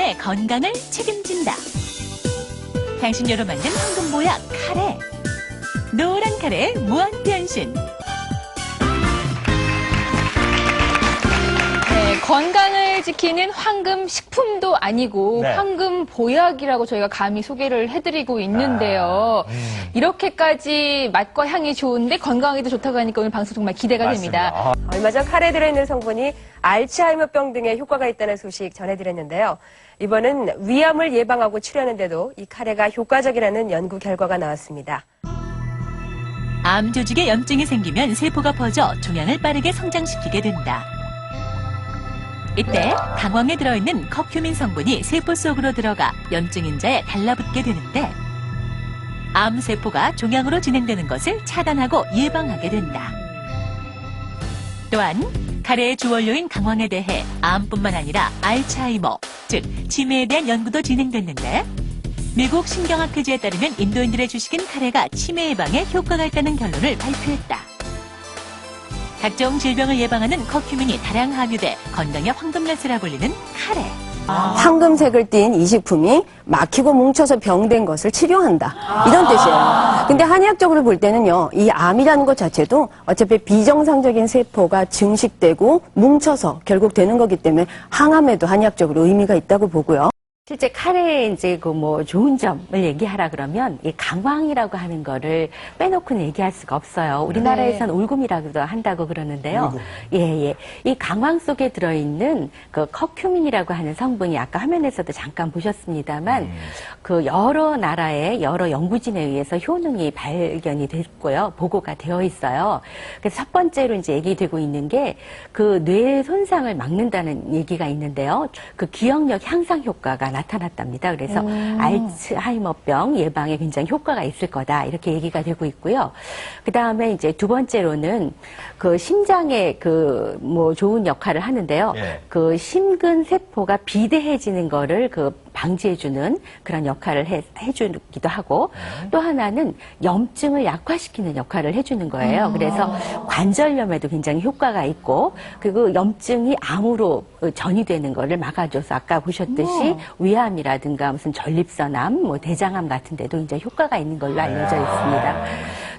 당신의 건강을 책임진다. 당신료로 만든 황금보약 카레. 노란 카레의 무한변신. 네, 건강을 지키는 황금 식품도 아니고 네. 황금 보약이라고 저희가 감히 소개를 해드리고 있는데요. 이렇게까지 맛과 향이 좋은데 건강에도 좋다고 하니까 오늘 방송 정말 기대가 됩니다. 얼마 전 카레에 들어있는 성분이 알츠하이머병 등에 효과가 있다는 소식 전해드렸는데요. 이번은 위암을 예방하고 치료하는데도 이 카레가 효과적이라는 연구 결과가 나왔습니다. 암 조직에 염증이 생기면 세포가 퍼져 종양을 빠르게 성장시키게 된다. 이때 강황에 들어있는 커큐민 성분이 세포 속으로 들어가 염증 인자에 달라붙게 되는데 암세포가 종양으로 진행되는 것을 차단하고 예방하게 된다. 또한 카레의 주원료인 강황에 대해 암뿐만 아니라 알츠하이머, 즉 치매에 대한 연구도 진행됐는데 미국 신경학회지에 따르면 인도인들의 주식인 카레가 치매 예방에 효과가 있다는 결론을 발표했다. 각종 질병을 예방하는 커큐민이 다량 함유돼 건강의 황금렛이라 불리는 카레. 황금색을 띤 이 식품이 막히고 뭉쳐서 병된 것을 치료한다. 이런 뜻이에요. 근데 한의학적으로 볼 때는요, 이 암이라는 것 자체도 어차피 비정상적인 세포가 증식되고 뭉쳐서 결국 되는 거기 때문에 항암에도 한의학적으로 의미가 있다고 보고요. 실제 카레의 이제 그 뭐 좋은 점을 얘기하라 그러면 이 강황이라고 하는 거를 빼놓고는 얘기할 수가 없어요. 우리나라에서는 울금이라고도 한다고 그러는데요. 예. 이 강황 속에 들어있는 그 커큐민이라고 하는 성분이 아까 화면에서도 잠깐 보셨습니다만 그 여러 나라의 여러 연구진에 의해서 효능이 발견이 됐고요. 보고가 되어 있어요. 그래서 첫 번째로 이제 얘기되고 있는 게 그 뇌 손상을 막는다는 얘기가 있는데요. 그 기억력 향상 효과가 나타났답니다. 그래서 알츠하이머병 예방에 굉장히 효과가 있을 거다. 이렇게 얘기가 되고 있고요. 그 다음에 이제 두 번째로는 그 심장에 그 뭐 좋은 역할을 하는데요. 그 심근 세포가 비대해지는 거를 그 방지해주는 그런 역할을 해주기도 하고 또 하나는 염증을 약화시키는 역할을 해주는 거예요. 그래서 관절염에도 굉장히 효과가 있고 그리고 염증이 암으로 전이되는 거를 막아줘서 아까 보셨듯이 위암이라든가 무슨 전립선암, 뭐 대장암 같은 데도 이제 효과가 있는 걸로 알려져 있습니다.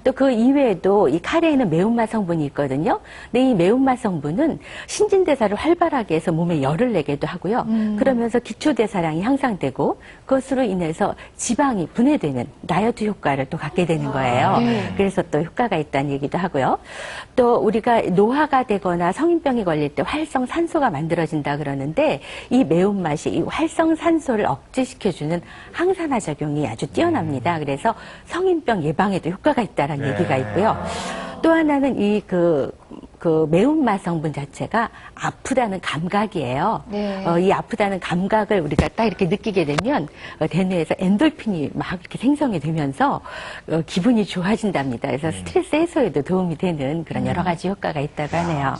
또 그 이외에도 이 카레에는 매운맛 성분이 있거든요. 근데 이 매운맛 성분은 신진대사를 활발하게 해서 몸에 열을 내게도 하고요. 그러면서 기초대사량이 향상되고 그것으로 인해서 지방이 분해되는 다이어트 효과를 또 갖게 되는 거예요. 그래서 또 효과가 있다는 얘기도 하고요. 또 우리가 노화가 되거나 성인병이 걸릴 때 활성산소가 만들어진다 그러는데 이 매운맛이 이 활성산소를 억제시켜주는 항산화 작용이 아주 뛰어납니다. 그래서 성인병 예방에도 효과가 있다는 얘기가 있고요. 또 하나는 이 그 매운맛 성분 자체가 아프다는 감각이에요. 이 아프다는 감각을 우리가 딱 이렇게 느끼게 되면 대뇌에서 엔돌핀이 막 이렇게 생성이 되면서 기분이 좋아진답니다. 그래서 스트레스 해소에도 도움이 되는 그런 여러 가지 효과가 있다고 하네요.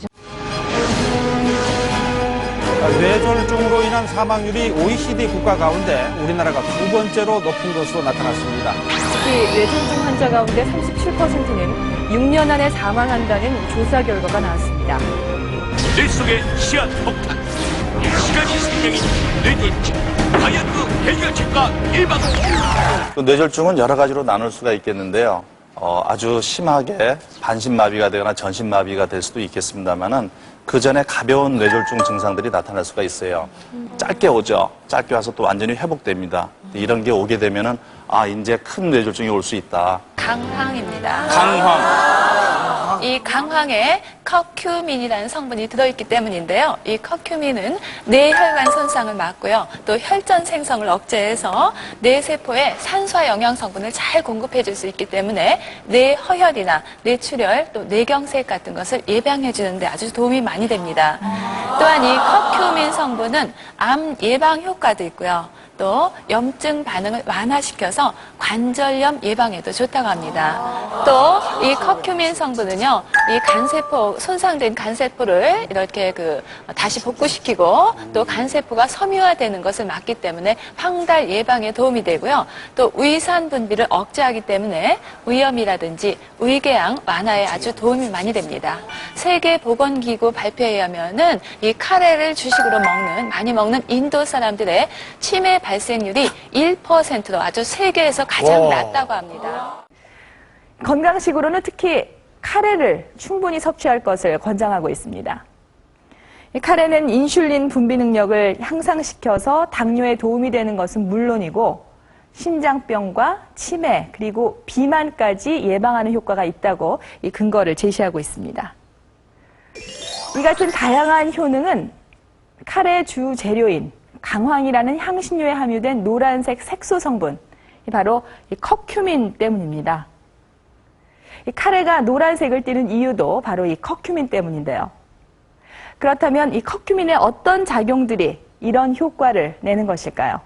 뇌졸중으로 인한 사망률이 OECD 국가 가운데 우리나라가 두 번째로 높은 것으로 나타났습니다. 특히 뇌졸중 환자 가운데 37%는 6년 안에 사망한다는 조사 결과가 나왔습니다. 뇌 속의 시한 폭탄, 시간이 생명인 뇌졸중. 과연 그 해결책과 일방. 뇌졸중은 여러 가지로 나눌 수가 있겠는데요. 아주 심하게 반신마비가 되거나 전신마비가 될 수도 있겠습니다만은 그 전에 가벼운 뇌졸중 증상들이 나타날 수가 있어요. 짧게 오죠. 짧게 와서 또 완전히 회복됩니다. 이런 게 오게 되면은 이제 큰 뇌졸중이 올 수 있다. 강황입니다. 강황. 이 강황에 커큐민이라는 성분이 들어있기 때문인데요. 이 커큐민은 뇌혈관 손상을 막고요. 또 혈전 생성을 억제해서 뇌세포에 산소와 영양 성분을 잘 공급해줄 수 있기 때문에 뇌허혈이나 뇌출혈, 또 뇌경색 같은 것을 예방해주는 데 아주 도움이 많이 됩니다. 또한 이 커큐민 성분은 암 예방 효과도 있고요. 또 염증 반응을 완화시켜서 관절염 예방에도 좋다고 합니다. 또 이 커큐민 성분은요, 이 간세포, 손상된 간세포를 이렇게 다시 복구시키고 또 간세포가 섬유화되는 것을 막기 때문에 황달 예방에 도움이 되고요. 또 위산 분비를 억제하기 때문에 위염이라든지 위궤양 완화에 아주 도움이 많이 됩니다. 세계보건기구 발표에 의하면은 이 카레를 주식으로 많이 먹는 인도 사람들의 치매 발생률이 1%로 아주 세계에서 가장 낮다고 합니다. 건강식으로는 특히 카레를 충분히 섭취할 것을 권장하고 있습니다. 카레는 인슐린 분비 능력을 향상시켜서 당뇨에 도움이 되는 것은 물론이고 심장병과 치매 그리고 비만까지 예방하는 효과가 있다고 이 근거를 제시하고 있습니다. 이 같은 다양한 효능은 카레의 주 재료인 강황이라는 향신료에 함유된 노란색 색소 성분, 바로 이 커큐민 때문입니다. 이 카레가 노란색을 띠는 이유도 바로 이 커큐민 때문인데요. 그렇다면 이 커큐민의 어떤 작용들이 이런 효과를 내는 것일까요?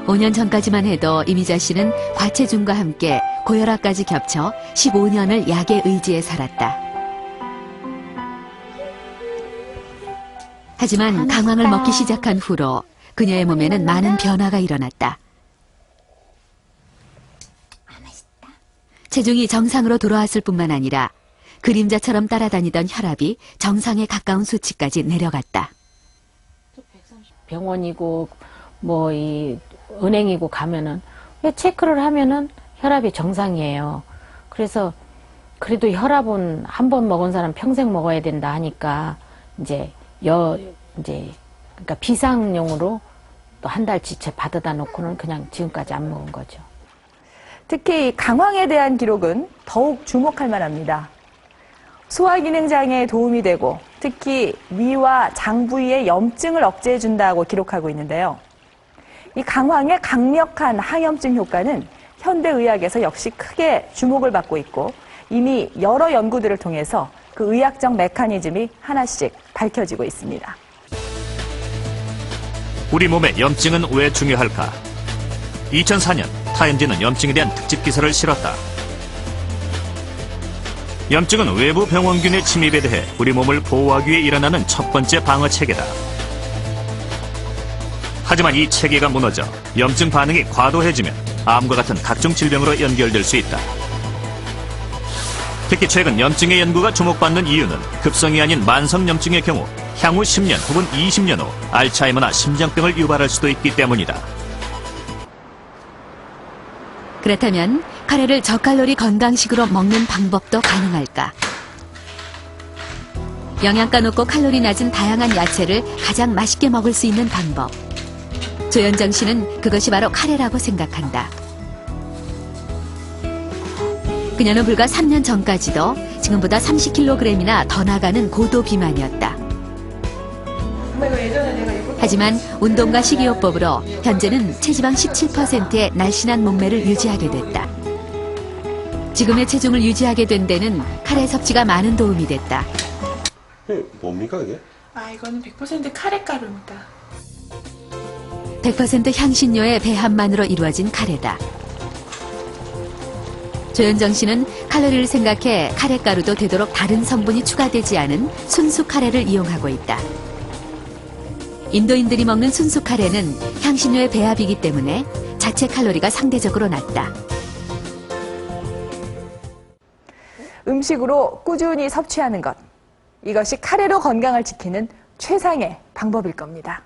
5년 전까지만 해도 이미자 씨는 과체중과 함께 고혈압까지 겹쳐 15년을 약에 의지해 살았다. 하지만 강황을 먹기 시작한 후로 그녀의 몸에는 많은 변화가 일어났다. 체중이 정상으로 돌아왔을 뿐만 아니라 그림자처럼 따라다니던 혈압이 정상에 가까운 수치까지 내려갔다. 병원이고 뭐 이 은행이고 가면은 체크를 하면은 혈압이 정상이에요. 그래서 그래도 혈압은 한 번 먹은 사람 평생 먹어야 된다 하니까 이제 그러니까 비상용으로 또 한 달치채 받아다 놓고는 그냥 지금까지 안 먹은 거죠. 특히 강황에 대한 기록은 더욱 주목할 만합니다. 소화기능 장애에 도움이 되고 특히 위와 장 부위의 염증을 억제해준다고 기록하고 있는데요. 이 강황의 강력한 항염증 효과는 현대의학에서 역시 크게 주목을 받고 있고 이미 여러 연구들을 통해서 그 의학적 메커니즘이 하나씩 밝혀지고 있습니다. 우리 몸의 염증은 왜 중요할까? 2004년 타임지는 염증에 대한 특집 기사를 실었다. 염증은 외부 병원균의 침입에 대해 우리 몸을 보호하기 위해 일어나는 첫 번째 방어 체계다. 하지만 이 체계가 무너져 염증 반응이 과도해지면 암과 같은 각종 질병으로 연결될 수 있다. 특히 최근 염증의 연구가 주목받는 이유는 급성이 아닌 만성 염증의 경우 향후 10년 혹은 20년 후 알츠하이머나 심장병을 유발할 수도 있기 때문이다. 그렇다면 카레를 저칼로리 건강식으로 먹는 방법도 가능할까? 영양가 높고 칼로리 낮은 다양한 야채를 가장 맛있게 먹을 수 있는 방법. 조현정 씨는 그것이 바로 카레라고 생각한다. 그녀는 불과 3년 전까지도 지금보다 30kg이나 더 나가는 고도 비만이었다. 하지만 운동과 식이요법으로 현재는 체지방 17%의 날씬한 몸매를 유지하게 됐다. 지금의 체중을 유지하게 된 데는 카레 섭취가 많은 도움이 됐다. 뭡니까 이게? 이거는 100% 카레가루입니다. 100% 향신료의 배합만으로 이루어진 카레다. 조현정 씨는 칼로리를 생각해 카레가루도 되도록 다른 성분이 추가되지 않은 순수 카레를 이용하고 있다. 인도인들이 먹는 순수 카레는 향신료의 배합이기 때문에 자체 칼로리가 상대적으로 낮다. 음식으로 꾸준히 섭취하는 것. 이것이 카레로 건강을 지키는 최상의 방법일 겁니다.